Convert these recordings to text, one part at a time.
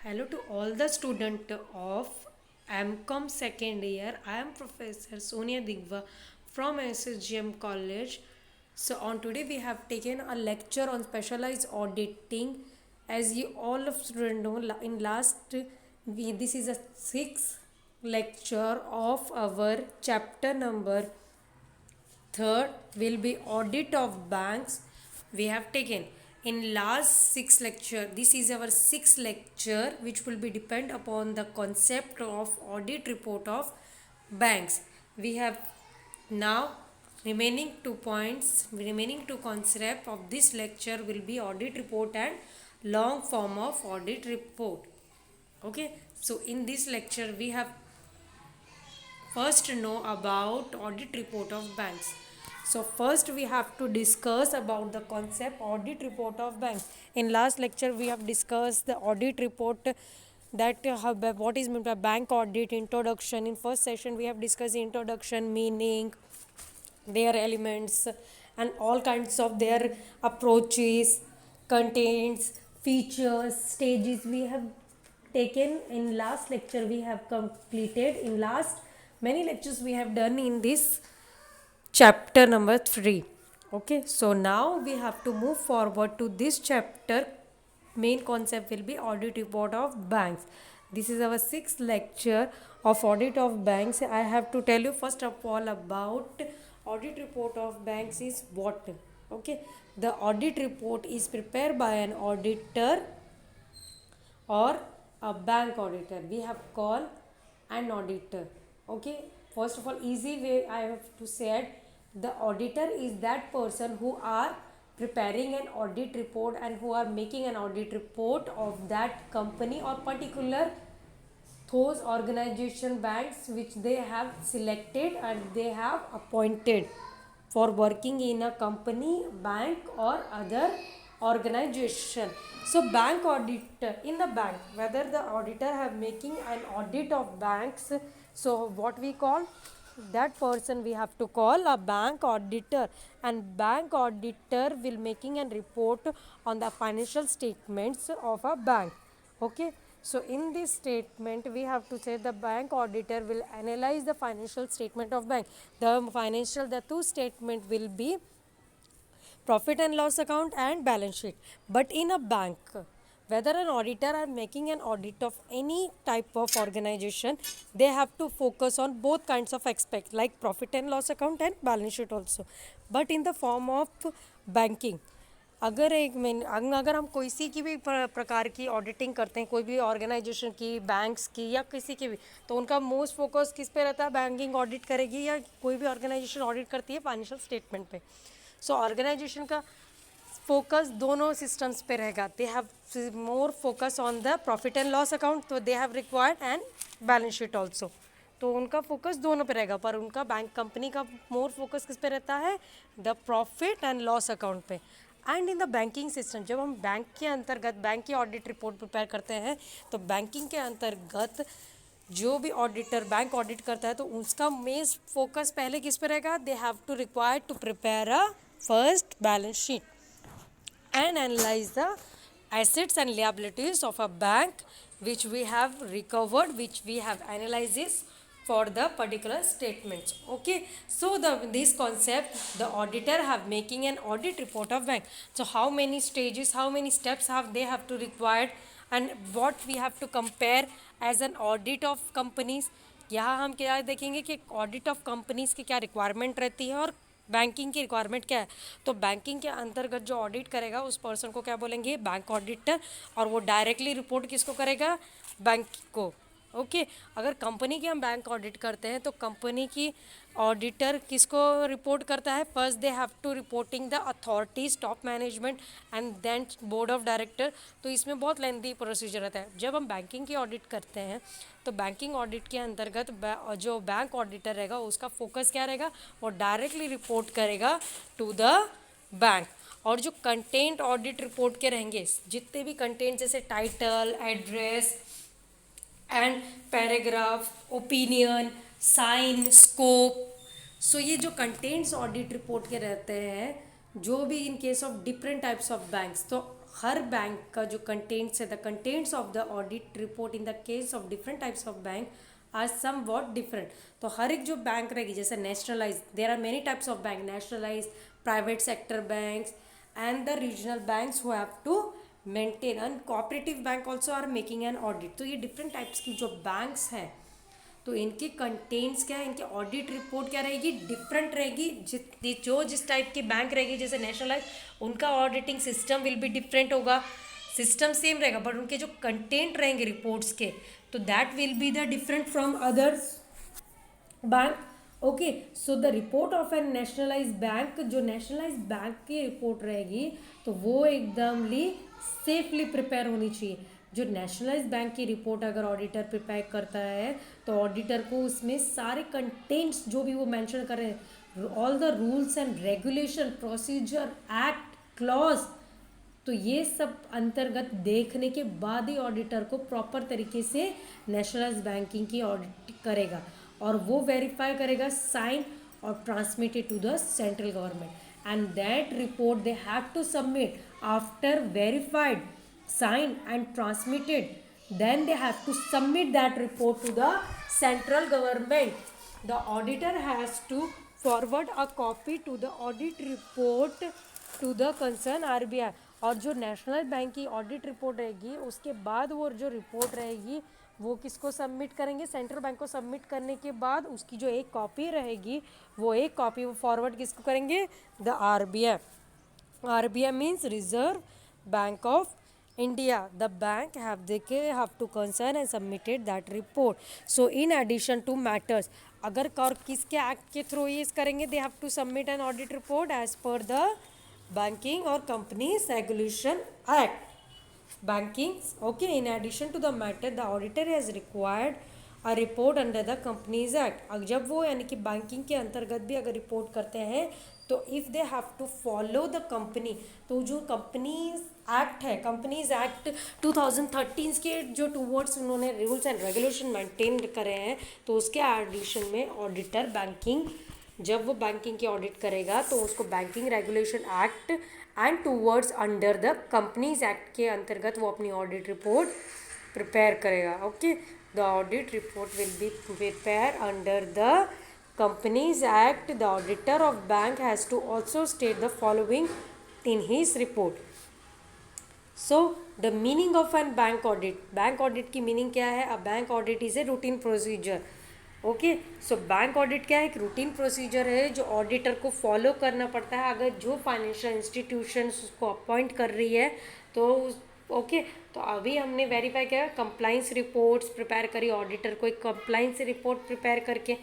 Hello to all the student of MCOM second year. I am Professor Sonia Digva from SSGM College. So on today we have taken a lecture on specialized auditing. As you all of students know, in last this is a sixth lecture of our chapter number third will be audit of banks. We have taken in last six lecture. This is our sixth lecture which will be depend upon the concept of audit report of banks. We have now remaining remaining two concept of this lecture will be audit report and long form of audit report. Okay, so in this lecture we have first know about audit report of banks. So first we have to discuss about the concept audit report of banks. In last lecture we have discussed the audit report, that what is meant by bank audit introduction. In first session we have discussed introduction, meaning, their elements, and all kinds of their approaches, contents, features, stages we have taken. In last lecture we have completed. In last many lectures we have done in this chapter number 3. Okay, so now we have to move forward to this chapter. Main concept will be audit report of banks. This is our sixth lecture of audit of banks. I have to tell you first of all about audit report of banks is what. Okay, the audit report is prepared by an auditor or a bank auditor. We have called an auditor. Okay, first of all, easy way I have to say it, the auditor is that person who are preparing an audit report and who are making an audit report of that company or particular those organization, banks which they have selected and they have appointed for working in a company, bank or other organization. So bank auditor in the bank, whether the auditor have making an audit of banks, so what we call that person we have to call a bank auditor, and bank auditor will making a report on the financial statements of a bank. Okay, so in this statement we have to say the bank auditor will analyze the financial statement of bank. The two statement will be profit and loss account and balance sheet. But in a bank, whether an auditor are making an audit of any type of organization, they have to focus on both kinds of aspect like profit and loss account and balance sheet also. But in the form of banking, अगर हम कोई सी की भी प्रकार की auditing करते हैं, कोई भी ऑर्गेनाइजेशन की, बैंक्स की या किसी की भी, तो उनका मोस्ट फोकस किस पे रहता है? बैंकिंग ऑडिट करेगी या कोई भी ऑर्गेनाइजेशन ऑडिट करती है फाइनेंशियल स्टेटमेंट पे. सो ऑर्गेनाइजेशन का फोकस दोनों सिस्टम्स पे रहेगा. They have more focus on the profit and loss account, तो they have required and balance sheet also. तो उनका फोकस दोनों पे रहेगा, पर उनका बैंक कंपनी का मोर फोकस किस पे रहता है? The profit and loss account पे. And in the banking system, जब हम बैंक के अंतर्गत बैंक की ऑडिट रिपोर्ट प्रिपेयर करते हैं, तो बैंकिंग के अंतर्गत जो भी ऑडिटर बैंक ऑडिट करता है तो उसका मेन फोकस पहले किस पे रहेगा? They have to require to prepare a first balance sheet and analyze the assets and liabilities of a bank which we have recovered, which we have analysis for the particular statements. Okay, so this concept, the auditor have making an audit report of bank. So how many stages, how many steps have they have to required, and what we have to compare as an audit of companies. यहाँ हम क्या देखेंगे कि audit of companies की क्या requirement रहती है और बैंकिंग की रिक्वायरमेंट क्या है. तो बैंकिंग के अंतर्गत जो ऑडिट करेगा उस पर्सन को क्या बोलेंगे? Bank auditor. और वो डायरेक्टली रिपोर्ट किसको करेगा? बैंक को. ओके, अगर कंपनी की हम बैंक ऑडिट करते हैं तो कंपनी की ऑडिटर किसको रिपोर्ट करता है? First they have to reporting the authorities, top management and then board of director. तो इसमें बहुत लेंथी प्रोसीजर रहता है. जब हम बैंकिंग की ऑडिट करते हैं तो बैंकिंग ऑडिट के अंतर्गत जो बैंक ऑडिटर रहेगा उसका फोकस क्या रहेगा? वो डायरेक्टली रिपोर्ट करेगा टू द बैंक. और जो कंटेंट ऑडिट रिपोर्ट के रहेंगे, जितने भी कंटेंट जैसे title, address and paragraph, opinion, sign, scope, so ये जो कंटेंट्स ऑडिट रिपोर्ट के रहते हैं, जो भी in case of different types of banks, तो हर बैंक का जो कंटेंट्स है, the contents of the audit report in the case of different types of bank are somewhat different. तो हर एक जो बैंक रहेगी, जैसे nationalize, there are many types of bank, nationalize, private sector banks and the regional banks who have to maintain, and cooperative bank also are making an audit. तो ये different types की जो बैंक्स हैं, तो इनके contents क्या है, इनके ऑडिट रिपोर्ट क्या रहेगी, डिफरेंट रहेगी। जिस टाइप की बैंक रहेगी, जैसे नेशनलाइज, उनका auditing system will be different होगा। सिस्टम सेम रहेगा बट उनके जो कंटेंट रहेंगे रिपोर्ट्स के, तो that will be the different from others bank. Okay, so the report of an nationalize bank, जो नेशनलाइज बैंक की रिपोर्ट रहेगी तो वो एकदमली सेफली प्रिपेयर होनी चाहिए। जो नेशनलाइज बैंक की रिपोर्ट अगर ऑडिटर प्रिपेयर करता है तो ऑडिटर को उसमें सारे कंटेंट्स जो भी वो मेंशन कर रहे हैं, all the rules and regulation, procedure, act, clause, तो ये सब अंतर्गत देखने के बाद ही ऑडिटर को प्रॉपर तरीके से नेशनलाइज बैंकिंग की ऑडिट करेगा और वो वेरीफाई करेगा, साइन और transmitted to the central government, and that report they have to submit after verified, signed and transmitted, then they have to submit that report to the central government. The auditor has to forward a copy to the audit report to the concerned RBI. और जो national bank की audit report रहेगी उसके बाद वो जो report रहेगी वो किसको सबमिट करेंगे, सेंट्रल बैंक को सबमिट करने के बाद उसकी जो एक कॉपी रहेगी वो एक कॉपी वो फॉरवर्ड किसको करेंगे, the RBI. RBI means reserve bank of India. The bank have to concern and submitted that report. So in addition to matters, अगर और किसके एक्ट के थ्रू ये करेंगे, they have to submit an audit report as per the Banking or Companies Regulation Act. Banking, okay. In addition to the matter, the auditor has required a report under the Companies Act. अब जब वो यानी कि banking के अंतर्गत भी अगर report करते हैं तो if they have to follow the company, तो जो कंपनीज एक्ट है, कंपनीज एक्ट 2013 के जो टूवर्ड्स उन्होंने रूल्स एंड रेगुलेशन मेंटेन करे हैं, तो उसके एडिशन में ऑडिटर बैंकिंग, जब वो बैंकिंग की ऑडिट करेगा तो उसको banking regulation act and towards under the companies act के अंतर्गत वो अपनी ऑडिट रिपोर्ट प्रिपेयर करेगा. Okay, the audit report will be prepare under the Companies Act. The auditor of bank has to also state the following in his report. So the meaning of an bank audit. Bank audit की meaning क्या है? A bank audit is a routine procedure. Okay, so bank audit क्या है, एक routine procedure है जो auditor को follow करना पड़ता है अगर जो फाइनेंशियल इंस्टीट्यूशंस उसको अपॉइंट कर रही है तो ओके. तो अभी हमने वेरीफाई किया, कंप्लाइंस रिपोर्ट्स प्रिपेयर करी, ऑडिटर को एक कंप्लाइंस रिपोर्ट प्रिपेयर करके,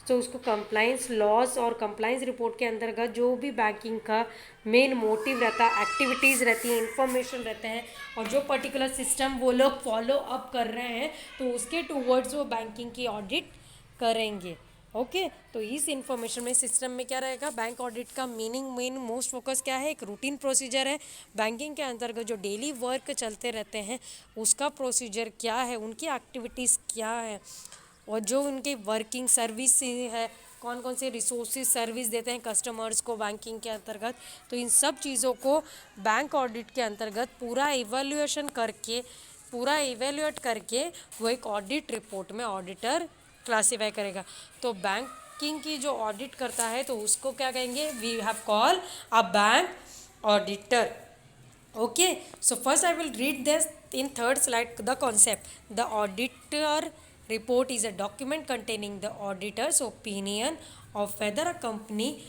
तो उसको कंप्लाइंस लॉस और कंप्लाइंस रिपोर्ट के अंतर्गत जो भी बैंकिंग का मेन मोटिव रहता है, एक्टिविटीज़ रहती हैं, इन्फॉर्मेशन रहते हैं और जो पर्टिकुलर सिस्टम वो लोग फॉलो अप कर रहे हैं तो उसके टूवर्ड्स वो बैंकिंग की ऑडिट करेंगे. ओके, तो इस इन्फॉर्मेशन में सिस्टम में क्या रहेगा, बैंक ऑडिट का मीनिंग मेन मोस्ट फोकस क्या है, एक रूटीन प्रोसीजर है. बैंकिंग के अंतर्गत जो डेली वर्क चलते रहते हैं उसका प्रोसीजर क्या है, उनकी एक्टिविटीज़ क्या है और जो उनकी वर्किंग सर्विस है, कौन कौन से रिसोर्सेज सर्विस देते हैं कस्टमर्स को बैंकिंग के अंतर्गत, तो इन सब चीज़ों को बैंक ऑडिट के अंतर्गत पूरा इवेल्यूएट करके वो एक ऑडिट रिपोर्ट में ऑडिटर क्लासीफाई करेगा. तो बैंकिंग की जो ऑडिट करता है तो उसको क्या कहेंगे, we have call a bank auditor. Okay, so first I will read this in third slide the concept. The auditor report is a document containing the auditor's opinion of whether a company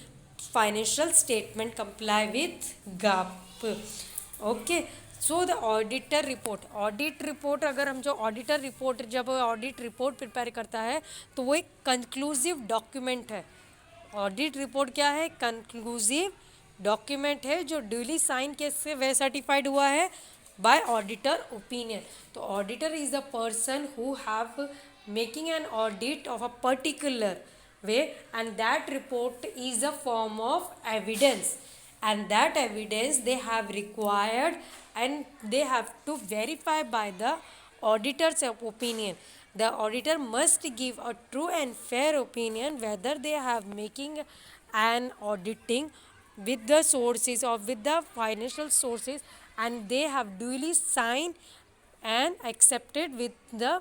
financial statement comply with GAAP. Okay, so the auditor report, audit report अगर हम जो auditor report जब audit report prepare करता है तो वो एक conclusive document है. ऑडिट रिपोर्ट क्या है, कंक्लूसिव डॉक्यूमेंट है जो ड्यूली साइन कैसे वे सर्टिफाइड हुआ है बाय ऑडिटर ओपिनियन. तो auditor is the person who have making an audit of a particular way and that report is a form of evidence and that evidence they have required and they have to verify by the auditor's opinion. The auditor must give a true and fair opinion whether they have making an auditing with the sources or with the financial sources and they have duly signed and accepted with the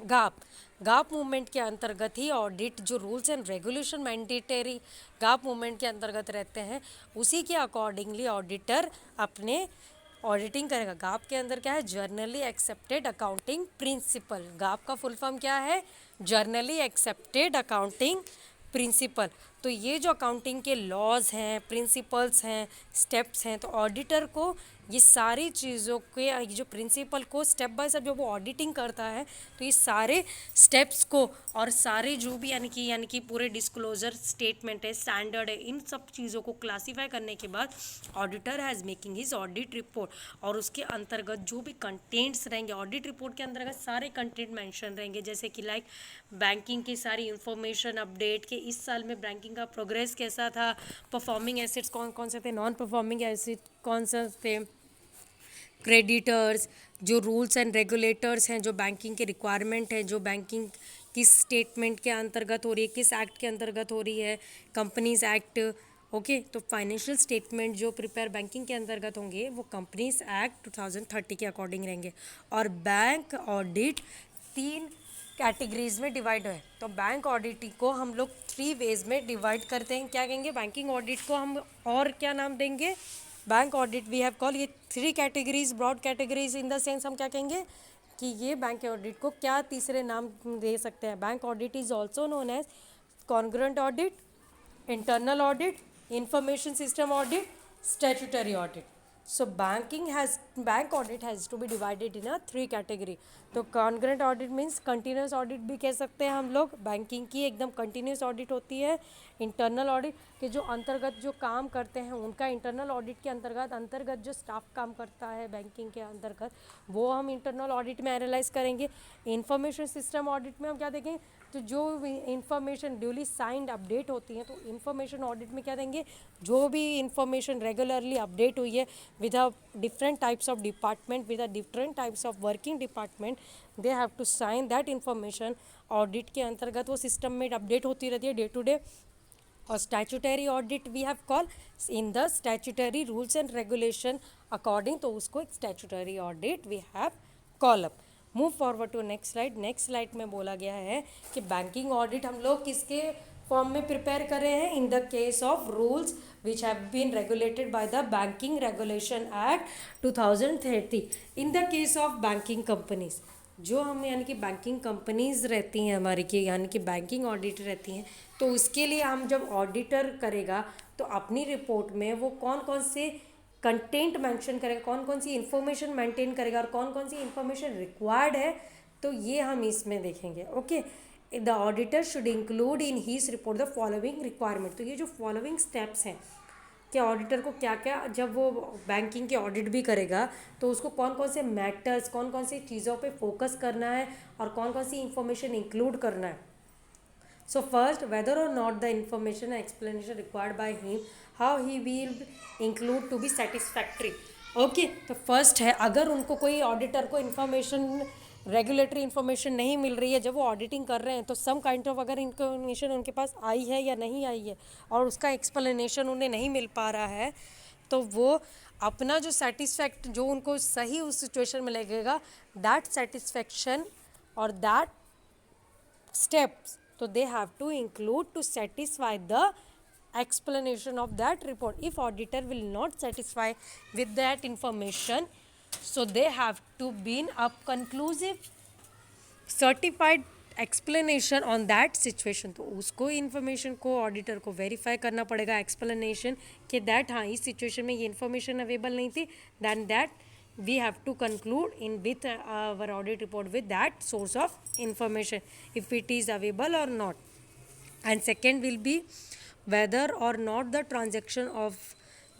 gap gap movement के अंतर्गत ही audit जो rules and regulation mandatory gap movement के अंतर्गत रहते हैं उसी के accordingly auditor अपने ऑडिटिंग करेगा। गाप के अंदर क्या है, generally accepted accounting principle. Gap का फुल फॉर्म क्या है, जर्नली एक्सेप्टेड अकाउंटिंग प्रिंसिपल। तो ये जो अकाउंटिंग के लॉज हैं, प्रिंसिपल्स हैं, स्टेप्स हैं, तो ऑडिटर को ये सारी चीज़ों के ये जो प्रिंसिपल को स्टेप बाय स्टेप जब वो ऑडिटिंग करता है तो ये सारे स्टेप्स को और सारे जो भी यानी कि पूरे डिस्क्लोजर स्टेटमेंट है, स्टैंडर्ड है, इन सब चीज़ों को क्लासीफाई करने के बाद auditor has making his audit report, और उसके अंतर्गत जो भी कंटेंट्स रहेंगे ऑडिट रिपोर्ट के अंतर्गत सारे कंटेंट मेंशन रहेंगे, जैसे कि लाइक बैंकिंग की सारी इंफॉर्मेशन अपडेट कि इस साल में बैंकिंग का प्रोग्रेस कैसा था, परफॉर्मिंग एसेट्स कौन कौन से थे, नॉन परफॉर्मिंग एसेट कौन से थे, क्रेडिटर्स, जो रूल्स एंड रेगुलेटर्स हैं, जो बैंकिंग के रिक्वायरमेंट है, जो बैंकिंग किस स्टेटमेंट के अंतर्गत हो रही है, किस एक्ट के अंतर्गत हो रही है, कंपनीज एक्ट। ओके, तो फाइनेंशियल स्टेटमेंट जो प्रिपेयर बैंकिंग के अंतर्गत होंगे वो कंपनीज एक्ट 2030 के अकॉर्डिंग रहेंगे। और बैंक ऑडिट 3 कैटेगरीज में डिवाइड है। तो बैंक ऑडिट को हम लोग 3 वेज में डिवाइड करते हैं। क्या कहेंगे, बैंकिंग ऑडिट को हम और क्या नाम देंगे, bank audit we have call ये 3 categories, broad categories in the sense हम क्या कहेंगे कि ये बैंक ऑडिट को क्या तीसरे नाम दे सकते हैं। Bank audit is also known as concurrent audit, internal audit, information system audit, statutory audit. So bank audit has to be divided in a 3 category. तो congruent audit means continuous audit भी कह सकते हैं हम लोग, बैंकिंग की एकदम continuous audit होती है। internal audit के जो अंतर्गत जो काम करते हैं उनका internal audit के अंतर्गत जो स्टाफ काम करता है बैंकिंग के अंतर्गत वो हम internal audit में एनालाइज करेंगे। information system audit में हम क्या देखेंगे, तो जो इंफॉर्मेशन ड्यूली साइंड अपडेट होती हैं तो इंफॉर्मेशन ऑडिट में क्या देंगे, जो भी इंफॉर्मेशन रेगुलरली अपडेट हुई है with a different types of department, with a different types of working department, they have to sign that information. Audit के अंतर्गत वो सिस्टम में अपडेट होती रहती है डे टू डे। और statutory audit we have call in the statutory rules and regulation according, तो उसको एक statutory audit we have call up. Move forward to next slide. Next slide में बोला गया है कि बैंकिंग ऑडिट हम लोग किसके फॉर्म में प्रिपेयर कर रहे हैं, in the case of rules which have been regulated by the banking regulation act 2030। In the case of banking companies, जो हम यानी कि बैंकिंग कंपनीज रहती हैं हमारी की यानी कि बैंकिंग ऑडिट रहती हैं, तो उसके लिए हम जब ऑडिटर करेगा तो अपनी रिपोर्ट में वो कौन कौन से कंटेंट मेंशन करेगा, कौन कौन सी इंफॉर्मेशन मेंटेन करेगा और कौन कौन सी इंफॉर्मेशन रिक्वायर्ड है, तो ये हम इसमें देखेंगे। Okay, the auditor should include in his report the following requirement. तो ये जो फॉलोइंग स्टेप्स हैं कि ऑडिटर को क्या क्या, जब वो बैंकिंग के ऑडिट भी करेगा तो उसको कौन कौन से मैटर्स, कौन कौन सी चीज़ों पे फोकस करना है और कौन कौन सी इंफॉर्मेशन इंक्लूड करना है। So first, whether or not the information and explanation required by him, how he will include to be satisfactory. Okay, तो फर्स्ट है अगर उनको कोई ऑडिटर को इन्फॉर्मेशन, रेगुलेटरी इन्फॉर्मेशन नहीं मिल रही है जब वो ऑडिटिंग कर रहे हैं, तो सम काइंड ऑफ अगर इन्फॉर्मेशन उनके पास आई है या नहीं आई है और उसका एक्सप्लेनेशन उन्हें नहीं मिल पा रहा है, तो वो अपना जो सेटिस्फैक्ट, जो उनको सही उस सिचुएशन में लगेगा, दैट सेटिस्फैक्शन और that steps, so they have to include to satisfy the explanation of that report. If auditor will not satisfy with that information, so they have to be a conclusive certified explanation on that situation. तो उसको information को auditor को verify करना पड़ेगा explanation कि that हाँ इस situation में ये information available नहीं थी, then that we have to conclude in with our audit report with that source of information if it is available or not. And second will be whether or not the transaction of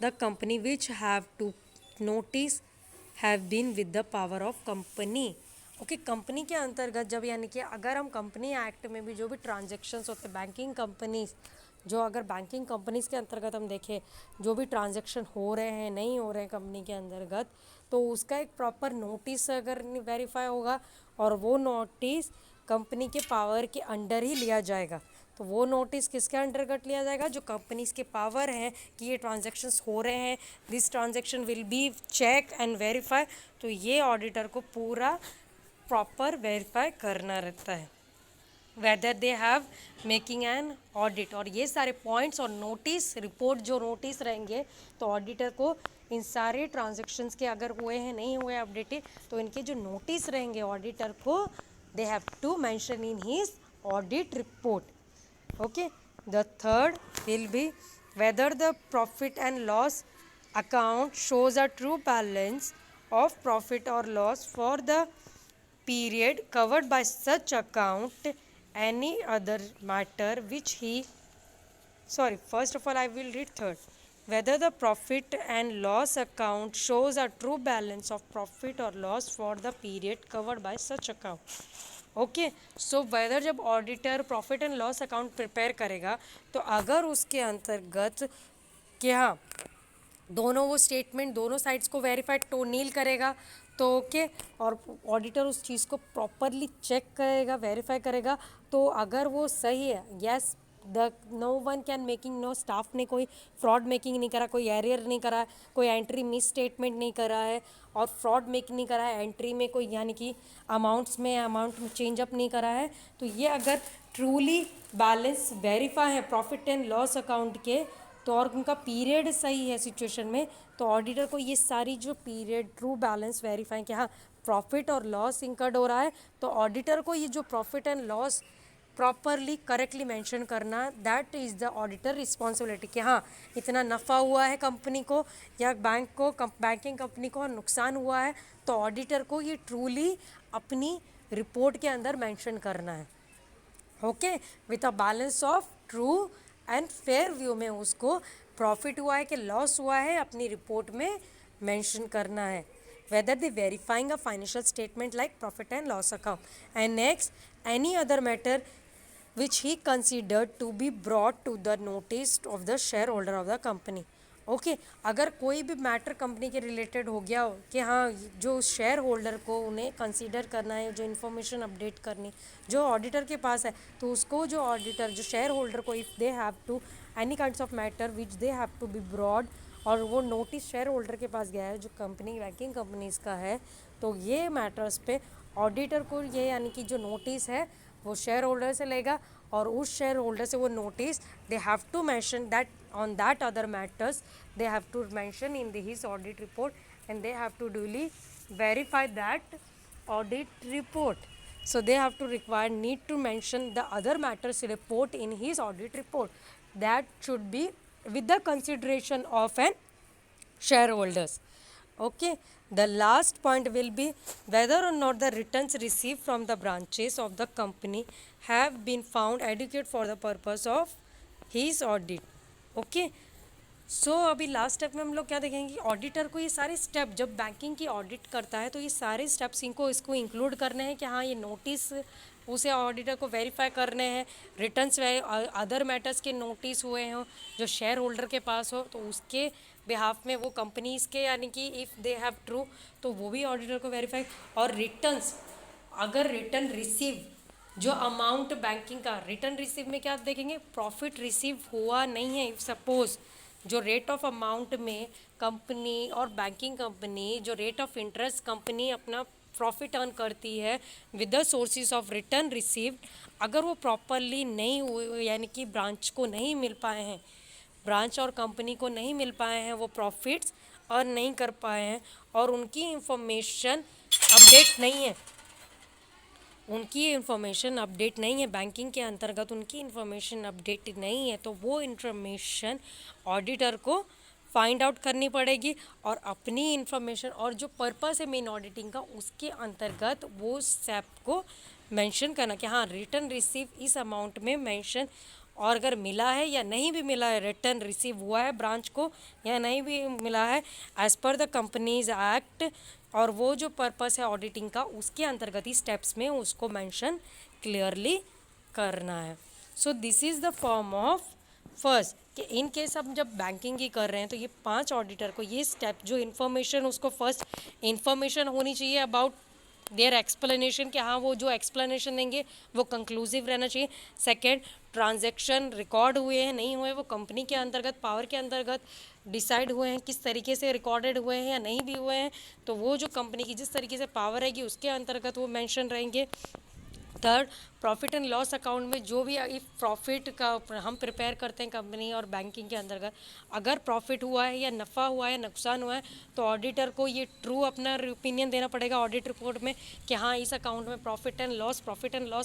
the company which have to notice have been with the power of company. Okay, company के अंतर्गत जब यानी कि अगर हम company act में भी जो भी ट्रांजेक्शन्स होते हैं बैंकिंग कंपनीज, जो अगर बैंकिंग कंपनीज के अंतर्गत हम देखें जो भी ट्रांजेक्शन हो रहे हैं नहीं हो रहे हैं कंपनी के अंतर्गत, तो उसका एक प्रॉपर नोटिस अगर वेरीफाई होगा और वो नोटिस कंपनी के पावर के अंडर ही लिया जाएगा, तो वो नोटिस किसके अंतर्गत लिया जाएगा, जो कंपनीज के पावर हैं कि ये ट्रांजेक्शन्स हो रहे हैं, this transaction will be check and verify, तो ये ऑडिटर को पूरा प्रॉपर वेरीफाई करना रहता है whether they have making an audit. और ये सारे पॉइंट्स और नोटिस रिपोर्ट जो नोटिस रहेंगे, तो ऑडिटर को इन सारे ट्रांजेक्शन्स के अगर हुए हैं नहीं हुए अपडेटेड, तो इनके जो नोटिस रहेंगे ऑडिटर को they have to mention in his audit report. Okay, the third will be whether the profit and loss account shows a true balance of profit or loss for the period covered by such account, any other matter which he, sorry, first of all I will read third, whether the profit and loss account shows a true balance of profit or loss for the period covered by such account। Okay, so whether जब auditor profit and loss account prepare करेगा, तो अगर उसके अंतर्गत क्या दोनों वो statement दोनों साइड्स को वेरीफाइड तो नील करेगा, तो ओके, और ऑडिटर उस चीज़ को प्रॉपरली चेक करेगा, वेरीफाई करेगा, तो अगर वो सही है, yes the no one can making, no staff ने कोई फ्रॉड मेकिंग नहीं करा, कोई एरियर नहीं करा, कोई एंट्री मिस स्टेटमेंट नहीं करा है, और फ्रॉड मेक नहीं करा है एंट्री में, कोई यानी कि अमाउंट में चेंज अप नहीं करा है, तो ये अगर ट्रूली बैलेंस वेरीफाई है प्रॉफिट एंड लॉस अकाउंट के, तो और उनका पीरियड सही है सिचुएशन में, तो ऑडिटर को ये सारी जो पीरियड ट्रू बैलेंस वेरीफाई कि हाँ प्रॉफिट और लॉस इंकर्ड हो रहा है, तो ऑडिटर को ये जो profit and loss properly correctly mention करना, that is the auditor responsibility कि हाँ इतना नफ़ा हुआ है कंपनी को या बैंक को, बैंकिंग कंपनी को नुकसान हुआ है, तो ऑडिटर को ये ट्रूली अपनी रिपोर्ट के अंदर मेंशन करना है। Okay, with a balance of true and fair view में उसको प्रॉफिट हुआ है कि लॉस हुआ है अपनी रिपोर्ट में मेंशन करना है, whether they verifying a financial statement like profit and loss account, and next any other matter which he considered to be brought to the notice of the shareholder of the company। Okay, अगर कोई भी matter company के related हो गया हो कि हाँ जो शेयर होल्डर को उन्हें कंसीडर करना है, जो इन्फॉर्मेशन अपडेट करनी जो ऑडिटर के पास है, तो उसको जो ऑडिटर जो शेयर होल्डर को if they have to any kinds of matter which they have to be broad, और वो नोटिस शेयर होल्डर के पास गया है जो कंपनी बैंकिंग कंपनीज़ का है, तो ये मैटर्स पे ऑडिटर को ये यानी कि जो नोटिस है वो शेयर होल्डर से लेगा, और उस शेयर होल्डर से वो notice they have to mention that on that other matters they have to mention in his audit report, and they have to duly verify that audit report, so they have to need to mention the other matters report in his audit report, that should be with the consideration of an shareholders। Okay, the last point will be whether or not the returns received from the branches of the company have been found adequate for the purpose of his audit। Okay, so अभी last step में हम लोग क्या देखेंगे कि auditor को ये सारे स्टेप जब बैंकिंग की ऑडिट करता है, तो ये सारे स्टेप्स इसको इंक्लूड करने हैं कि हाँ ये नोटिस उसे ऑडिटर को वेरीफाई करने हैं, रिटर्न्स अदर मैटर्स के नोटिस हुए हों जो शेयर होल्डर के पास हो, तो उसके बिहाफ में वो कंपनीज़ के यानी कि इफ़ दे हैव ट्रू, तो वो भी ऑडिटर को वेरीफाई, और रिटर्न्स अगर रिटर्न रिसीव जो अमाउंट बैंकिंग का रिटर्न रिसीव में क्या देखेंगे, प्रॉफिट रिसीव हुआ नहीं है, इफ सपोज जो रेट ऑफ अमाउंट में कंपनी और बैंकिंग कंपनी जो रेट ऑफ इंटरेस्ट कंपनी अपना प्रॉफिट अर्न करती है with the sources of return received, अगर वो प्रॉपरली नहीं हुए यानी कि ब्रांच को नहीं मिल पाए हैं, ब्रांच और कंपनी को नहीं मिल पाए हैं वो प्रॉफिट्स अर्न नहीं कर पाए हैं, और उनकी इंफॉर्मेशन अपडेट नहीं है, उनकी इन्फॉर्मेशन अपडेट नहीं है बैंकिंग के अंतर्गत, उनकी इन्फॉर्मेशन अपडेट नहीं है, तो वो इन्फॉर्मेशन ऑडिटर को फाइंड आउट करनी पड़ेगी, और अपनी इन्फॉर्मेशन और जो पर्पस है मेन ऑडिटिंग का उसके अंतर्गत वो स्टेप को मेंशन करना कि हाँ रिटर्न रिसीव इस अमाउंट में मेंशन, और अगर मिला है या नहीं भी मिला है, रिटर्न रिसीव हुआ है ब्रांच को या नहीं भी मिला है as per the companies act, और वो जो पर्पस है ऑडिटिंग का उसके अंतर्गत ही स्टेप्स में उसको मेंशन क्लियरली करना है। So this is the form of first कि इन केस हम जब बैंकिंग ही कर रहे हैं तो ये 5 ऑडिटर को ये स्टेप जो इन्फॉर्मेशन उसको फर्स्ट इन्फॉर्मेशन होनी चाहिए अबाउट देयर एक्सप्लेनेशन, कि हाँ वो जो एक्सप्लेनेशन देंगे वो कंक्लूसिव रहना चाहिए। सेकेंड, ट्रांजैक्शन रिकॉर्ड हुए हैं नहीं हुए वो कंपनी के अंतर्गत, पावर के अंतर्गत डिसाइड हुए हैं, किस तरीके से रिकॉर्डेड हुए हैं या नहीं भी हुए हैं, तो वो जो कंपनी की जिस तरीके से पावर रहेगी उसके अंतर्गत वो मेंशन रहेंगे। Third, profit and loss account में जो भी इफ प्रॉफिट का हम प्रिपेयर करते हैं कंपनी और बैंकिंग के अंतर्गत, अगर प्रॉफिट हुआ है या नफ़ा हुआ है, नुकसान हुआ है, तो ऑडिटर को ये ट्रू अपना ओपिनियन देना पड़ेगा ऑडिट रिपोर्ट में कि हाँ इस अकाउंट में प्रॉफिट एंड लॉस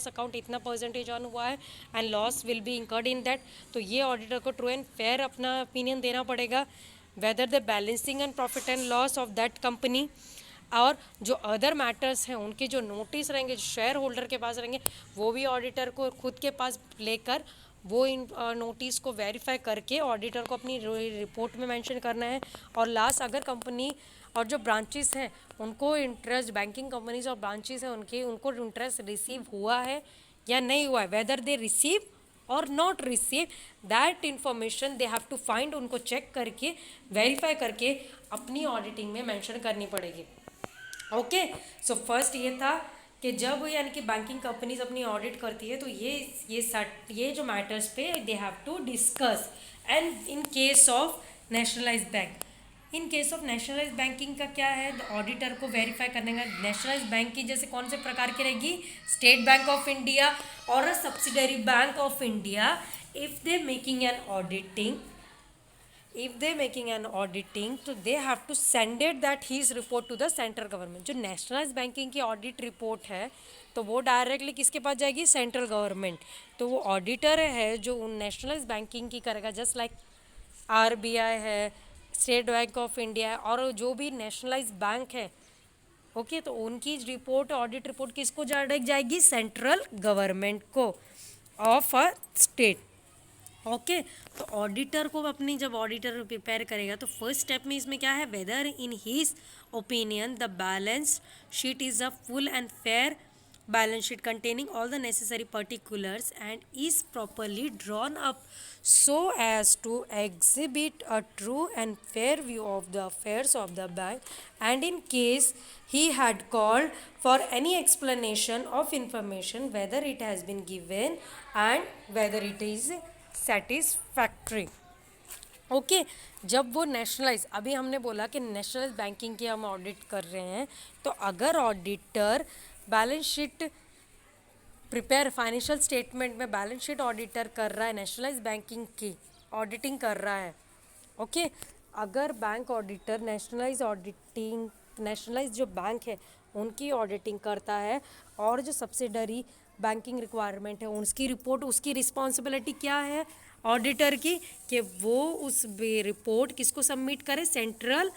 अकाउंट इतना परसेंटेज ऑन हुआ है and loss will be incurred in that. तो ये ऑडिटर को ट्रू एंड फेयर अपना ओपिनियन देना पड़ेगा whether the balancing and profit and loss of that company. और जो अदर मैटर्स हैं उनके जो नोटिस रहेंगे, जो शेयर होल्डर के पास रहेंगे, वो भी ऑडिटर को खुद के पास लेकर वो इन नोटिस को वेरीफाई करके ऑडिटर को अपनी रिपोर्ट में मेंशन करना है। और लास्ट, अगर कंपनी और जो ब्रांचेस हैं उनको इंटरेस्ट, बैंकिंग कंपनीज और ब्रांचेस हैं उनको इंटरेस्ट रिसीव हुआ है या नहीं हुआ है, वेदर दे रिसीव और not receive, that information they have to find, उनको चेक करके वेरीफाई करके अपनी ऑडिटिंग में मेंशन करनी पड़ेगी। ओके, सो फर्स्ट ये था कि जब यानी कि बैंकिंग कंपनीज अपनी ऑडिट करती है तो ये जो मैटर्स पे they have to discuss. And in case of nationalized bank, in case of nationalize banking का क्या है, ऑडिटर को वेरीफाई करने का नेशनलाइज बैंक की जैसे कौन से प्रकार की रहेगी, स्टेट बैंक ऑफ इंडिया और a subsidiary bank of India. If they making an auditing, if they making an auditing, तो they have to send it that his report to the central government. जो nationalise banking की audit report है तो वो directly किसके पास जाएगी, central government. तो वो ऑडिटर है जो नेशनलाइज बैंकिंग की करेगा, जस्ट लाइक आरबीआई है, स्टेट बैंक ऑफ इंडिया है, और जो भी नेशनलाइज बैंक है, ओके, तो उनकी रिपोर्ट, ऑडिट रिपोर्ट किसको डायरेक्ट जाएगी, सेंट्रल गवर्नमेंट को ऑफ अ स्टेट। ओके, तो ऑडिटर को अपनी जब ऑडिटर प्रिपेयर करेगा तो फर्स्ट स्टेप में इसमें क्या है, whether in his opinion the balance sheet is a full and fair balance sheet containing all the necessary particulars and is properly drawn up so as to exhibit a true and fair view of the affairs of the bank, and in case he had called for any explanation of information, whether it has been given and whether it is satisfactory। Okay, जब वो nationalise, अभी हमने बोला कि nationalise banking की हम audit कर रहे हैं, तो अगर auditor balance sheet prepare, financial statement में बैलेंस शीट ऑडिटर कर रहा है, नेशनलाइज बैंकिंग की ऑडिटिंग कर रहा है, ओके, अगर बैंक ऑडिटर नेशनलाइज जो बैंक है उनकी ऑडिटिंग करता है और जो सब्सिडरी बैंकिंग रिक्वायरमेंट है उसकी रिपोर्ट, उसकी रिस्पॉन्सिबिलिटी क्या है ऑडिटर की, कि वो उस रिपोर्ट किसको सबमिट करे, सेंट्रल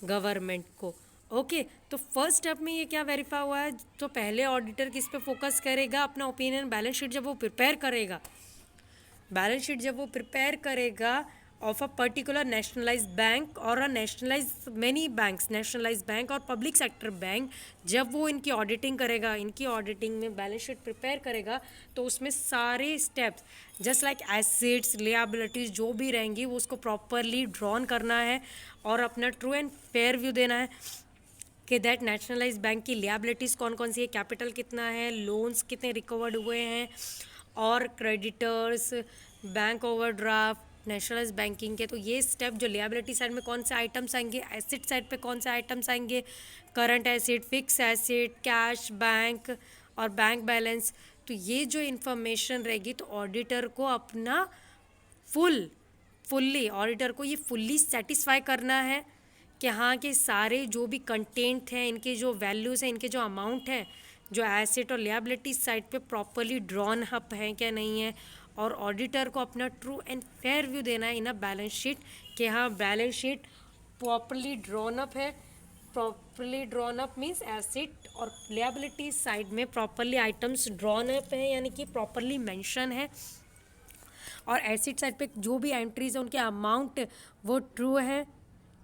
गवर्नमेंट को। ओके, तो फर्स्ट स्टेप में ये क्या वेरीफाई हुआ है, तो पहले ऑडिटर किस पे फोकस करेगा, अपना ओपिनियन, बैलेंस शीट जब वो प्रिपेयर करेगा, बैलेंस शीट जब वो प्रिपेयर करेगा of a particular nationalise bank और a nationalise many banks, nationalise bank और पब्लिक सेक्टर बैंक, जब वो इनकी ऑडिटिंग करेगा, इनकी ऑडिटिंग में बैलेंस शीट प्रिपेयर करेगा, तो उसमें सारे स्टेप्स जस्ट लाइक एसेट्स, लिएबिलिटीज जो भी रहेंगी वो उसको प्रॉपरली ड्रॉन करना है और अपना ट्रू एंड फेयर व्यू देना है कि दैट नेशनलाइज बैंक की लिएबिलिटीज़ कौन कौन सी है, कैपिटल कितना है, लोन्स कितने रिकवर्ड हुए हैं, और creditors, bank overdraft, nationalise banking के। तो ये स्टेप जो लिएबिलिटी साइड में कौन से आइटम्स आएंगे, एसिड साइड पे कौन से आइटम्स आएंगे, current acid, fix acid, cash, bank और बैंक बैलेंस। तो ये जो इन्फॉर्मेशन रहेगी तो ऑडिटर को अपना फुल्ली ऑडिटर को ये फुल्ली सेटिस्फाई करना है कि हाँ कि सारे जो भी कंटेंट हैं, इनके जो वैल्यूज़ हैं, इनके जो अमाउंट हैं, जो एसेट और लिएबिलिटी साइड पे प्रॉपरली ड्रॉन अप हैं क्या नहीं है, और ऑडिटर को अपना ट्रू एंड फेयर व्यू देना है इन अ बैलेंस शीट कि हाँ balance sheet properly drawn up है। Properly drawn up means asset और लिएबिलिटी साइड में प्रॉपरली आइटम्स ड्रॉन अप है, यानी कि प्रॉपरली मेंशन है, और एसेट साइड पे जो भी एंट्रीज है उनके अमाउंट वो ट्रू है,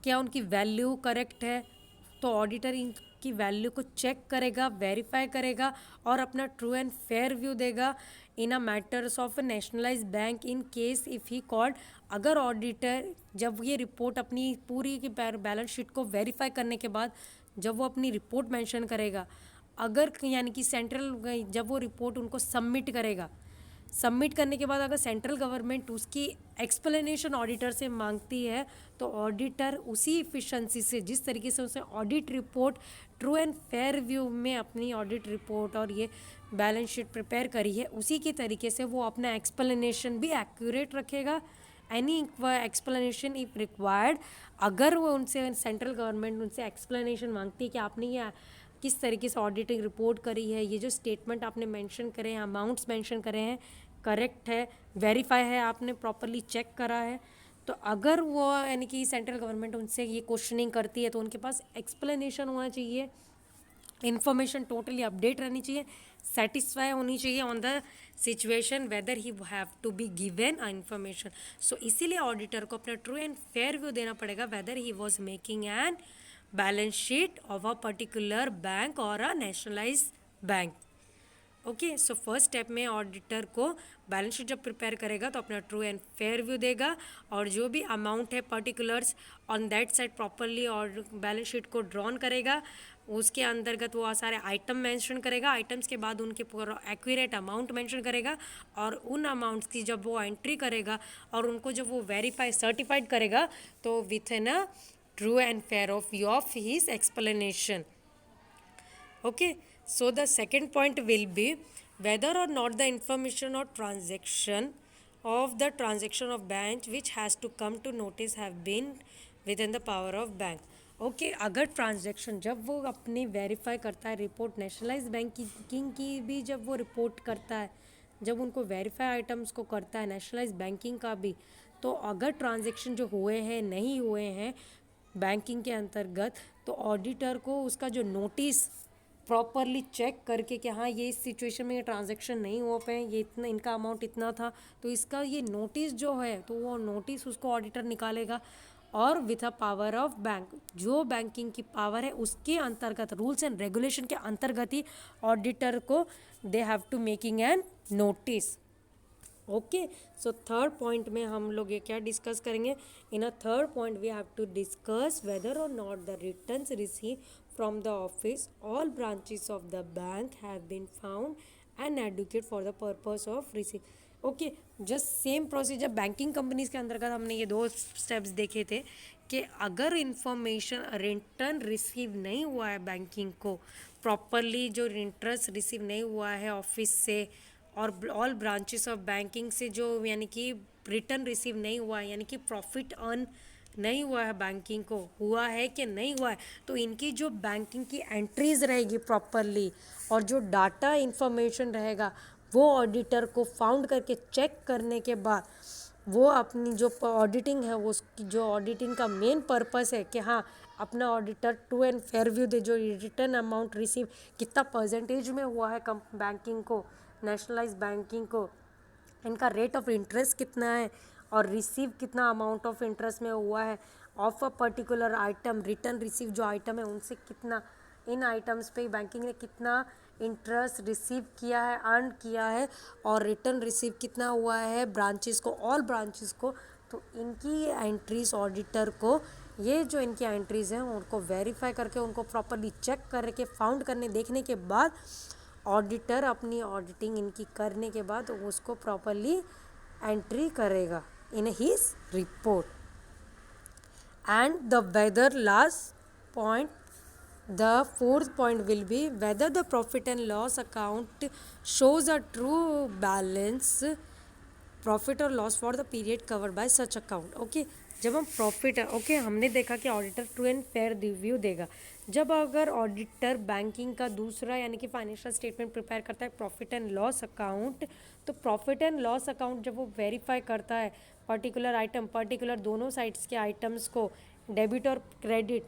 क्या उनकी वैल्यू करेक्ट है। तो ऑडिटर इनकी वैल्यू को चेक करेगा, वेरीफाई करेगा और अपना ट्रू एंड फेयर व्यू देगा in a matters of a nationalise bank in case if he called. अगर ऑडिटर जब ये रिपोर्ट अपनी पूरी की बैलेंस शीट को वेरीफाई करने के बाद जब वो अपनी रिपोर्ट मेंशन करेगा, अगर यानी कि सेंट्रल जब वो रिपोर्ट उनको सबमिट करेगा, सबमिट करने के बाद अगर सेंट्रल गवर्नमेंट उसकी एक्सप्लेनेशन ऑडिटर से मांगती है, तो ऑडिटर उसी इफिशेंसी से, जिस तरीके से उसे audit report true and fair view में अपनी ऑडिट रिपोर्ट और ये बैलेंस शीट प्रिपेयर करी है, उसी के तरीके से वो अपना एक्सप्लेनेशन भी एक्यूरेट रखेगा। एनी एक्सप्लेनेशन इफ रिक्वायर्ड, अगर वो उनसे सेंट्रल गवर्नमेंट उनसे एक्सप्लेनेशन मांगती है कि आपने ये किस तरीके से ऑडिटिंग रिपोर्ट करी है, ये जो स्टेटमेंट आपने मेंशन करे हैं, अमाउंट्स मेंशन करे हैं, करेक्ट है, वेरीफाई है, आपने प्रॉपरली चेक करा है, तो अगर वो यानी कि सेंट्रल गवर्नमेंट उनसे ये क्वेश्चनिंग करती है तो उनके पास एक्सप्लेनेशन होना चाहिए, इन्फॉर्मेशन टोटली अपडेट रहनी चाहिए, सेटिस्फाई होनी चाहिए on the situation whether he have to be given a information. So इसीलिए ऑडिटर को अपना ट्रू एंड फेयर व्यू देना पड़ेगा whether he was making an balance sheet of a particular bank और a nationalised bank. Okay, so first step में auditor को balance sheet जब prepare करेगा तो अपना ट्रू एंड फेयर व्यू देगा, और जो भी अमाउंट है particulars on that side properly और बैलेंस शीट को ड्रॉन करेगा, उसके अंतर्गत वो सारे आइटम मेंशन करेगा, आइटम्स के बाद उनके पूरा एक्यूरेट अमाउंट मेंशन करेगा, और उन अमाउंट्स की जब वो एंट्री करेगा और उनको जब वो वेरीफाई सर्टिफाइड करेगा, तो with in a true and fair of view of his explanation. Okay, so the second point will be whether or not the information or transaction of the transaction of bank which has to come to notice have been within the power of bank. Okay, अगर transaction जब वो अपनी verify करता है report, nationalise banking की भी जब वो रिपोर्ट करता है, जब उनको वेरीफाई आइटम्स को करता है नेशनलाइज बैंकिंग का भी, तो अगर ट्रांजैक्शन जो हुए हैं नहीं हुए हैं बैंकिंग के अंतर्गत, तो ऑडिटर को उसका जो नोटिस प्रॉपरली चेक करके कि हाँ ये इस सिचुएशन में ये ट्रांजैक्शन नहीं हो पाए, ये इतना इनका अमाउंट इतना था, तो इसका ये नोटिस जो है तो वो नोटिस उसको ऑडिटर निकालेगा, और with a power of bank, जो बैंकिंग की पावर है उसके अंतर्गत, रूल्स एंड रेगुलेशन के अंतर्गत ही ऑडिटर को they have to making an notice. Okay, so third point में हम लोग ये क्या डिस्कस करेंगे, in a third point we have to discuss whether और not the returns receive from the office all branches of the bank have been found and adequate for the purpose of receipt. Okay, just same procedure banking companies के अंतर्गत हमने ये दो steps देखे थे कि अगर इंफॉर्मेशन रिटर्न रिसीव नहीं हुआ है बैंकिंग को प्रॉपरली, जो इंटरेस्ट रिसीव नहीं हुआ है ऑफिस से और ऑल ब्रांचेस ऑफ बैंकिंग से जो यानी कि रिटर्न रिसीव नहीं हुआ है, यानी कि प्रॉफिट अर्न नहीं हुआ है बैंकिंग को, हुआ है कि नहीं हुआ है, तो इनकी जो बैंकिंग की एंट्रीज रहेगी प्रॉपरली और जो डाटा इंफॉर्मेशन रहेगा वो ऑडिटर को फाउंड करके चेक करने के बाद वो अपनी जो ऑडिटिंग है, वो उसकी जो ऑडिटिंग का मेन पर्पस है कि हाँ अपना auditor true and fair view दे, जो रिटर्न अमाउंट रिसीव कितना परसेंटेज में हुआ है बैंकिंग को, नेशनलाइज बैंकिंग को, इनका रेट ऑफ इंटरेस्ट कितना है और रिसीव कितना अमाउंट ऑफ इंटरेस्ट में हुआ है of a particular item, return receive जो आइटम है उनसे कितना, इन आइटम्स पे बैंकिंग ने कितना इंटरेस्ट रिसीव किया है, अर्न किया है, और रिटर्न रिसीव कितना हुआ है ब्रांचेस को, ऑल ब्रांचेस को, तो इनकी एंट्रीज ऑडिटर को, ये जो इनकी एंट्रीज हैं उनको वेरीफाई करके उनको प्रॉपरली चेक करके फाउंड करने देखने के बाद ऑडिटर अपनी ऑडिटिंग इनकी करने के बाद उसको प्रॉपरली एंट्री करेगा in his report. And the whether last point, the fourth point will be whether the profit and loss account shows a true balance profit और loss for the period covered by such account. Okay, जब हम profit okay हमने देखा कि auditor true and fair review देगा, जब अगर auditor banking का दूसरा यानी कि फाइनेंशियल स्टेटमेंट प्रिपेयर करता है प्रॉफिट एंड लॉस अकाउंट, तो प्रॉफिट एंड लॉस अकाउंट जब वो वेरीफाई करता है पर्टिकुलर आइटम, पर्टिकुलर दोनों साइड्स के आइटम्स को, डेबिट और credit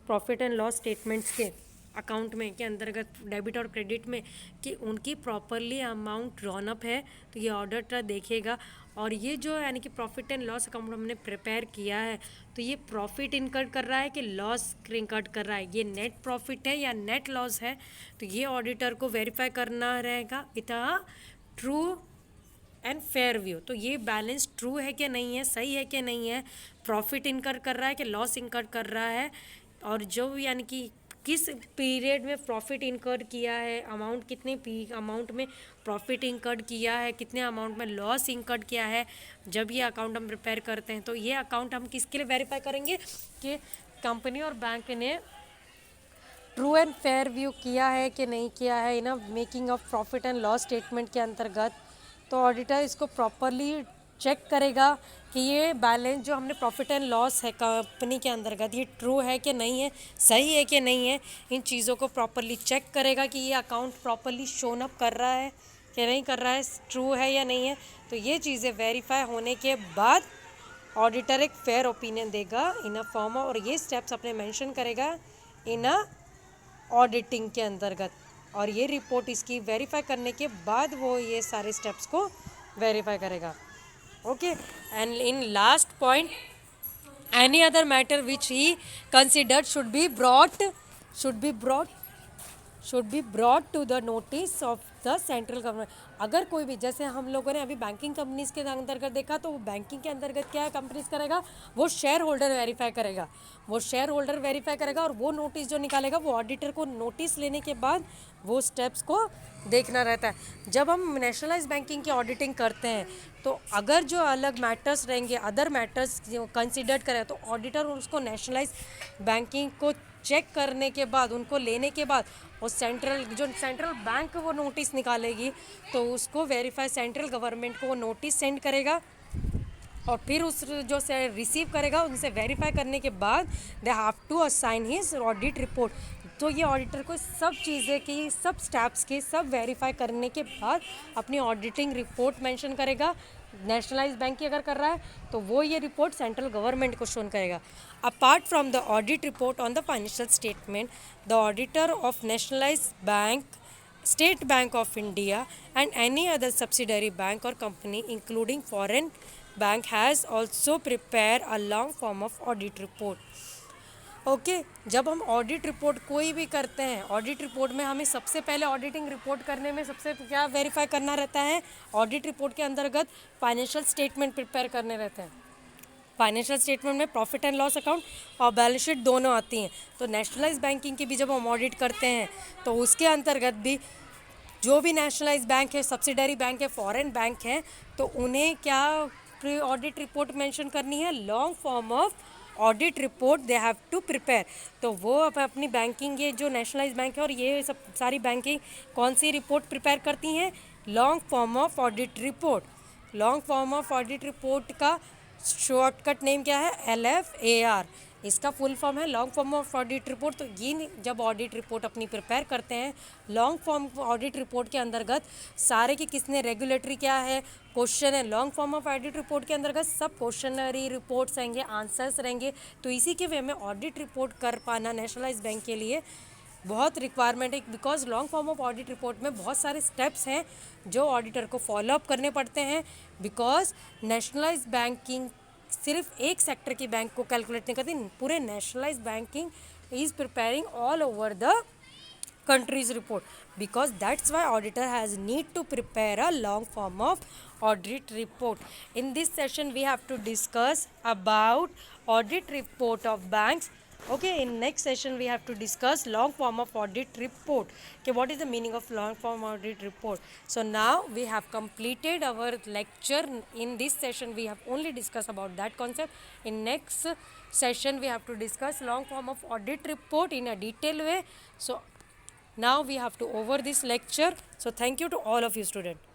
profit and loss statements के अकाउंट में के अंतर्गत डेबिट और क्रेडिट में, कि उनकी प्रॉपरली अमाउंट ड्रॉन अप है, तो ये ऑडिटर देखेगा। और ये जो यानी कि प्रॉफिट एंड लॉस अकाउंट हमने प्रिपेयर किया है, तो ये प्रॉफिट इनकट कर रहा है कि लॉस इनकट कर रहा है, ये नेट प्रॉफिट है या नेट लॉस है, तो ये ऑडिटर को वेरीफाई करना रहेगा with a true and fair view. तो ये बैलेंस ट्रू है कि नहीं है, सही है कि नहीं है, प्रॉफिट इनकट कर रहा है कि लॉस इनकट कर रहा है, और जो यानी कि किस पीरियड में प्रॉफिट इनकर्ड किया है, अमाउंट कितने अमाउंट में प्रॉफिट इनकर्ड किया है, कितने अमाउंट में लॉस इनकर्ड किया है। जब ये अकाउंट हम प्रिपेयर करते हैं तो ये अकाउंट हम किसके लिए वेरीफाई करेंगे कि कंपनी और बैंक ने ट्रू एंड फेयर व्यू किया है कि नहीं किया है in making of profit and loss statement के अंतर्गत। तो ऑडिटर इसको प्रॉपरली चेक करेगा कि ये बैलेंस जो हमने प्रॉफिट एंड लॉस है कंपनी के अंतर्गत ये ट्रू है कि नहीं है, सही है कि नहीं है। इन चीज़ों को प्रॉपरली चेक करेगा कि ये अकाउंट प्रॉपरली शोन अप कर रहा है कि नहीं कर रहा है, ट्रू है या नहीं है। तो ये चीज़ें वेरीफाई होने के बाद ऑडिटर एक फेयर ओपिनियन देगा इन अ फॉर्म, और ये स्टेप्स अपने मेंशन करेगा इन अ ऑडिटिंग के अंतर्गत। और ये रिपोर्ट इसकी वेरीफाई करने के बाद वो ये सारे स्टेप्स को वेरीफाई करेगा। Okay, and in last point, any other matter which he considered should be brought to the notice of the central government. अगर कोई भी, जैसे हम लोगों ने अभी बैंकिंग कंपनीज के अंतर्गत देखा, तो वो बैंकिंग के अंतर्गत क्या है कंपनीज करेगा, वो शेयर होल्डर वेरीफाई करेगा, और वो नोटिस जो निकालेगा वो ऑडिटर को नोटिस लेने के बाद वो स्टेप्स को देखना रहता है। जब हम नेशनलाइज बैंकिंग की ऑडिटिंग करते हैं तो अगर जो अलग मैटर्स रहेंगे, अदर मैटर्स कंसिडर्ड करें, तो ऑडिटर उसको नेशनलाइज बैंकिंग को चेक करने के बाद, उनको लेने के बाद, वो सेंट्रल बैंक वो नोटिस निकालेगी तो उसको वेरीफाई सेंट्रल गवर्नमेंट को वो नोटिस सेंड करेगा, और फिर उस जो से रिसीव करेगा उनसे वेरीफाई करने के बाद they have to assign his audit report. तो ये ऑडिटर को सब चीज़ें की, सब स्टेप्स की, सब वेरीफाई करने के बाद अपनी ऑडिटिंग रिपोर्ट मेंशन करेगा। नेशनलाइज बैंक की अगर कर रहा है तो वो ये रिपोर्ट सेंट्रल गवर्नमेंट को शोन करेगा। Apart from the audit report on the financial statement, the auditor of nationalise bank, State Bank of India and any other subsidiary bank or company including foreign bank has also prepared a long form of audit report. Okay, जब हम audit report कोई भी करते हैं, audit report में हमें सबसे पहले ऑडिटिंग रिपोर्ट करने में सबसे क्या वेरीफाई करना रहता है, ऑडिट रिपोर्ट के अंतर्गत फाइनेंशियल स्टेटमेंट प्रिपेयर करने रहते हैं। फाइनेंशियल स्टेटमेंट में प्रॉफिट एंड लॉस अकाउंट और बैलेंस शीट दोनों आती हैं। तो नेशनलाइज बैंकिंग की भी जब हम ऑडिट करते हैं तो उसके अंतर्गत भी जो भी नेशनलाइज बैंक है, सब्सिडरी बैंक है, फॉरेन बैंक है, तो उन्हें क्या ऑडिट रिपोर्ट मेंशन करनी है, long form of audit report they have to prepare. तो वो अपनी बैंकिंग, ये जो नेशनलाइज बैंक है और ये सब सारी बैंकिंग कौन सी रिपोर्ट प्रिपेयर करती हैं, long form of audit report. Long form of audit report का शॉर्टकट नेम क्या है, LFAR, इसका फुल फॉर्म है long form of audit report. तो ये जब ऑडिट रिपोर्ट अपनी प्रिपेयर करते हैं, लॉन्ग फॉर्म ऑडिट रिपोर्ट के अंतर्गत सारे की किसने रेगुलेटरी क्या है, क्वेश्चन है। Long form of audit report के अंतर्गत सब क्वेश्चनरी रिपोर्ट्स रहेंगे, आंसर्स रहेंगे। तो इसी के वे में ऑडिट रिपोर्ट कर पाना नेशनलाइज बैंक के लिए बहुत रिक्वायरमेंट है, because long form of audit report में बहुत सारे स्टेप्स हैं जो ऑडिटर को फॉलोअप करने पड़ते हैं। बिकॉज नेशनलाइज बैंकिंग सिर्फ एक सेक्टर की बैंक को कैलकुलेट नहीं करती, पूरे nationalise banking is preparing all over the country's report. Because that's why auditor has need to prepare a long form of audit report. In this session we have to discuss about audit report of banks. Okay, in next session we have to discuss long form of audit report. Okay, what is the meaning of long form audit report? So now we have completed our lecture. In this session we have only discussed about that concept. In next session we have to discuss long form of audit report in a detailed way. So now we have to over this lecture. So thank you to all of you students.